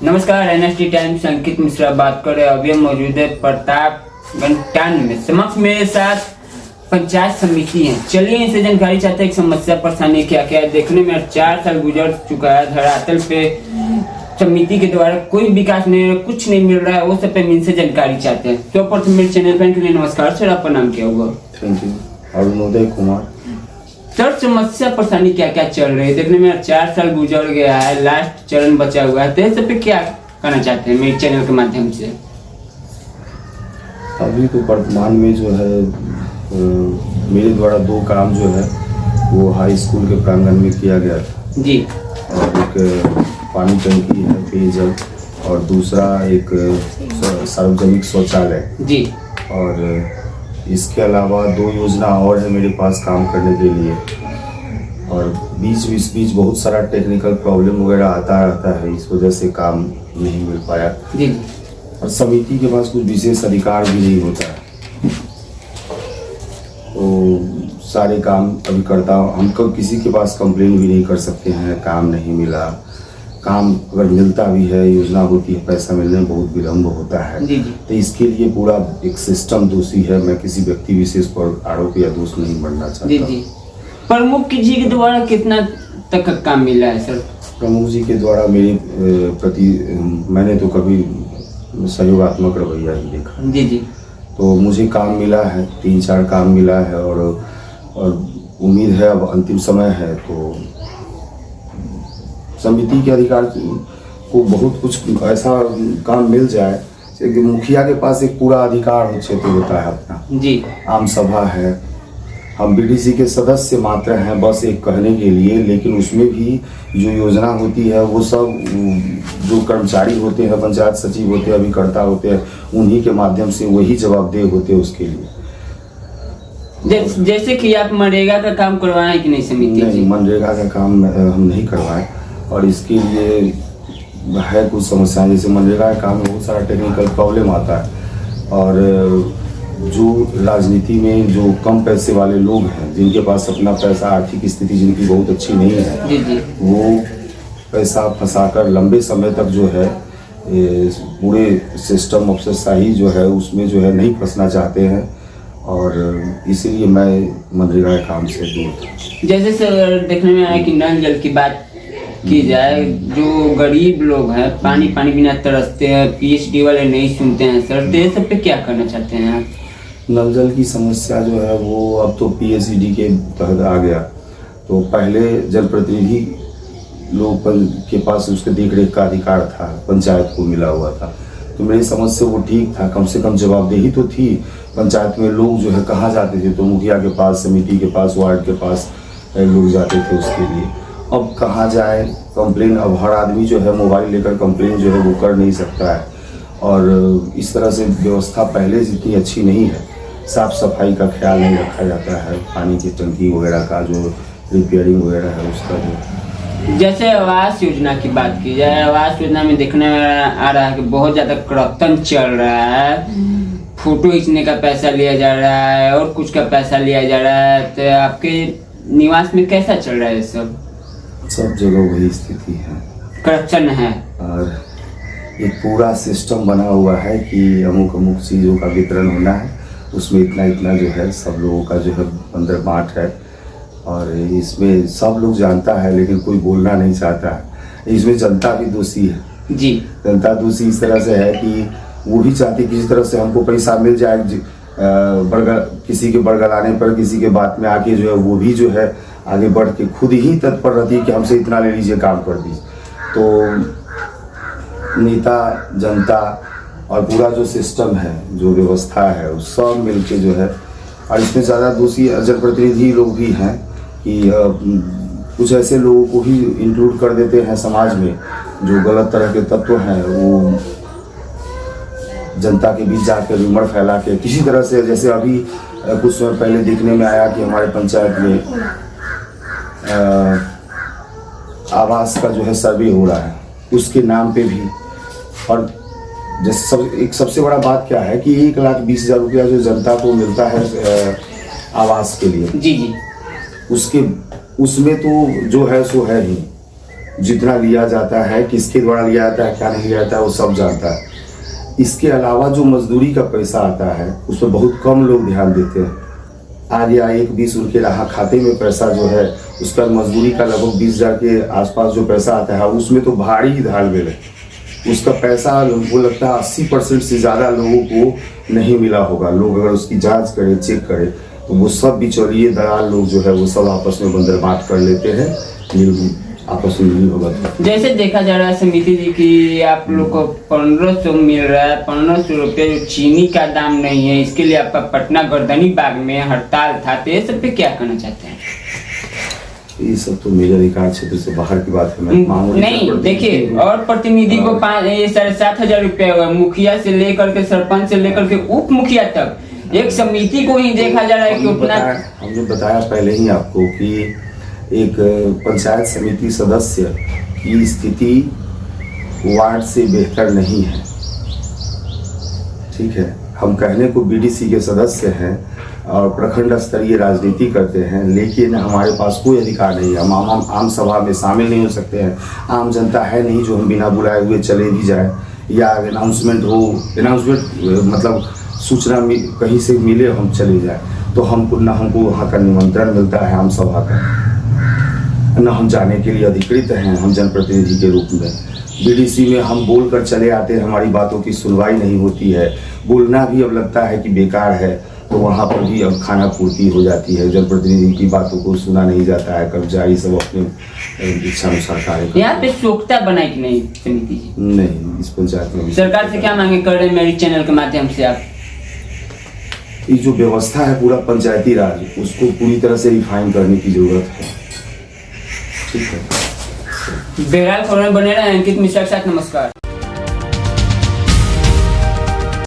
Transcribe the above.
नमस्कार, NST times अंकित मिश्रा बात कर रहे हैं। अभी हम मौजूद है प्रतापगंज टाउन में। समक्ष मेरे साथ पंचायत समिति है। चलिए इनसे जानकारी चाहते हैं कि समस्या परेशानी क्या क्या है। देखने में 4 साल गुजर चुका है, धरातल पे समिति के द्वारा कोई विकास नहीं, कुछ नहीं मिल रहा है। वो सब पे इनसे जानकारी चाहते हैं। तो प्रथम मेरे चैनल पर के लिए नमस्कार सर, आपका नाम क्या होगा? Thank you. Arunoday Kumar. Sir, समस्या परेशानी क्या क्या चल रही है? देखने में 4 साल गुजर गया है, लास्ट चरण बचा हुआ है, तो इस सब पे क्या करना चाहते हैं मेरे चैनल के माध्यम से? अभी तो वर्तमान में जो है मेरे द्वारा 2 काम जो है वो हाई स्कूल के प्रांगण में किया गया था जी। और एक पानी टंकी है, पेयजल, और दूसरा एक सार्वजनिक शौचालय जी। और इसके अलावा 2 योजना और है मेरे पास काम करने के लिए। और बीच बहुत सारा टेक्निकल प्रॉब्लम वगैरह आता रहता है, इस वजह से काम नहीं मिल पाया जी। और समिति के पास कुछ विशेष अधिकार भी नहीं होता है, तो सारे काम अभी करता हूँ। हमको किसी के पास कंप्लेन भी नहीं कर सकते हैं, काम नहीं मिला। काम अगर मिलता भी है, योजना होती है, पैसा मिलने में बहुत विलम्ब होता है। जी जी। तो इसके लिए पूरा एक सिस्टम दोषी है। मैं किसी व्यक्ति विशेष पर आरोप या दोष नहीं बनना चाहता। जी जी। प्रमुख जी के द्वारा कितना तक का काम मिला है सर? प्रमुख जी के द्वारा मेरे प्रति मैंने तो कभी सहयोगात्मक रवैया ही देखा। जी जी। तो मुझे काम मिला है, 3-4 काम मिला है और उम्मीद है अब अंतिम समय है, तो समिति के अधिकार को बहुत कुछ ऐसा काम मिल जाए कि मुखिया के पास एक पूरा अधिकार क्षेत्र होता है अपना। जी। आम सभा है, हम बीडीसी के सदस्य मात्र हैं बस एक कहने के लिए, लेकिन उसमें भी जो योजना होती है वो सब जो कर्मचारी होते हैं, पंचायत सचिव होते हैं, अभिकर्ता होते हैं, उन्हीं के माध्यम से वही जवाबदेह होते हैं उसके लिए। जैसे कि आप मनरेगा का काम करवाए कि नहीं समिति? नहीं, मनरेगा का काम हम नहीं करवाए और इसके लिए है कुछ समस्याएं। जैसे मनरेगा का काम में बहुत सारा टेक्निकल प्रॉब्लम आता है और जो राजनीति में जो कम पैसे वाले लोग हैं, जिनके पास अपना पैसा, आर्थिक स्थिति जिनकी बहुत अच्छी नहीं है, जी जी, वो पैसा फंसाकर लंबे समय तक जो है पूरे सिस्टम अफसरशाही जो है उसमें जो है नहीं फंसना चाहते हैं और इसीलिए मैं मनरेगा के काम से दूर। जैसे सर देखने में आया कि नल जल की बात की जाए, जो गरीब लोग हैं पानी बिना तरसते हैं, पीएचडी वाले नहीं सुनते हैं सर, तो ये सब पे क्या करना चाहते हैं आप? नल जल की समस्या जो है वो अब तो पीएचडी के तहत आ गया। तो पहले जल प्रतिनिधि लोग के पास उसके देखरेख का अधिकार था, पंचायत को मिला हुआ था, तो मेरी समझ से वो ठीक था, कम से कम जवाबदेही तो थी। पंचायत में लोग जो है कहाँ जाते थे, तो मुखिया के पास, समिति के पास, वार्ड के पास लोग जाते थे उसके लिए। अब कहाँ जाए कंप्लेन? अब हर आदमी जो है मोबाइल लेकर कंप्लेन जो है वो कर नहीं सकता है और इस तरह से व्यवस्था पहले जितनी अच्छी नहीं है। साफ सफाई का ख्याल नहीं रखा जाता है, पानी की टंकी वगैरह का जो रिपेयरिंग वगैरह है उसका जो। जैसे आवास योजना की बात की जाए, आवास योजना में देखने में आ रहा है कि बहुत ज़्यादा करप्शन चल रहा है, फोटो खींचने का पैसा लिया जा रहा है और कुछ का पैसा लिया जा रहा है। तो आपके निवास में कैसा चल रहा है सब जगह वही स्थिति है, करप्शन है और एक पूरा सिस्टम बना हुआ है कि अमुक चीज़ों का वितरण होना है, उसमें इतना जो है सब लोगों का जो है अंदर बांट है और इसमें सब लोग जानता है लेकिन कोई बोलना नहीं चाहता है। इसमें जनता भी दोषी है जी। जनता दोषी इस तरह से है कि वो भी चाहती किसी तरह से हमको पैसा मिल जाए, किसी के बड़गलाने पर, किसी के बात में आके जो है वो भी जो है आगे बढ़ के खुद ही तत्पर रहती है कि हमसे इतना ले लीजिए, काम कर दीजिए। तो नेता, जनता और पूरा जो सिस्टम है, जो व्यवस्था है, वो सब मिलके जो है, और इसमें ज़्यादा दोषी जनप्रतिनिधि लोग भी हैं कि कुछ ऐसे लोगों को ही इंक्लूड कर देते हैं समाज में जो गलत तरह के तत्व हैं, वो जनता के बीच जाकर रूमर फैला के किसी तरह से, जैसे अभी कुछ समय पहले देखने में आया कि हमारे पंचायत में आवास का जो है सर्वे हो रहा है उसके नाम पे भी। और जैसे सबसे बड़ा बात क्या है कि 1,20,000 रुपया जो जनता को मिलता है आवास के लिए, जी जी, उसमें तो जो है सो है ही, जितना लिया जाता है, किसके द्वारा लिया जाता है, क्या नहीं लिया जाता है, वो सब जानता है। इसके अलावा जो मजदूरी का पैसा आता है उस पर बहुत कम लोग ध्यान देते हैं। आज या 1-20 उनके रहा खाते में पैसा जो है, उसका मजदूरी का लगभग 20,000 के आसपास जो पैसा आता है, उसमें तो भारी ही धालमेल है। उसका पैसा हमको लगता है 80% से ज़्यादा लोगों को नहीं मिला होगा। लोग अगर उसकी जांच करें, चेक करें, तो वो सब बिचौलिए दलाल लोग जो है वो सब आपस में बंदरबांट कर लेते हैं, आपस में मिली भगत। जैसे देखा जा रहा है समिति जी की आप लोग को 1500 मिल रहा है, 1500 रुपये जो चीनी का दाम नहीं है, इसके लिए आपका पटना गर्दनी बाग में हड़ताल था, तो ये सब पे क्या करना चाहते हैं? ये सब तो मेरे अधिकार क्षेत्र से बाहर की बात है। मैं मामूली नहीं देखिए, और प्रतिनिधि को 7,500 रुपये हुआ, मुखिया से लेकर के सरपंच से लेकर के उप मुखिया तक एक समिति को ही देखा जा रहा है कि उतना। हमने बताया पहले ही आपको कि एक पंचायत समिति सदस्य की स्थिति वार्ड से बेहतर नहीं है। ठीक है, हम कहने को बीडीसी के सदस्य हैं और प्रखंड स्तरीय राजनीति करते हैं, लेकिन हमारे पास कोई अधिकार नहीं है। हम आम सभा में शामिल नहीं हो सकते हैं। आम जनता है नहीं जो हम बिना बुलाए हुए चले भी जाए, या अनाउंसमेंट मतलब सूचना कहीं से मिले हम चले जाए, तो हमको वहाँ का निमंत्रण मिलता है आम सभा का, न हम जाने के लिए अधिकृत हैं। हम जनप्रतिनिधि के रूप में बीडीसी में हम बोलकर चले आते हैं, हमारी बातों की सुनवाई नहीं होती है। बोलना भी अब लगता है कि बेकार है, तो वहाँ पर भी अब खाना पूर्ति हो जाती है। जनप्रतिनिधि की बातों को सुना नहीं जाता है, कर्मचारी सब अपने इच्छानुसार कार्य। यहाँ पे सोखता बनाई कि नहीं समिति जी? नहीं, इस पंचायत में सरकार से क्या मांगे कर रहे हैं मेरी चैनल के माध्यम से आप? ये जो व्यवस्था है पूरा पंचायती राज, उसको पूरी तरह से रिफाइन करने की जरूरत है। ठीक है, बहरहाल खबर में बने रहे। अंकित मिश्रा के साथ, नमस्कार।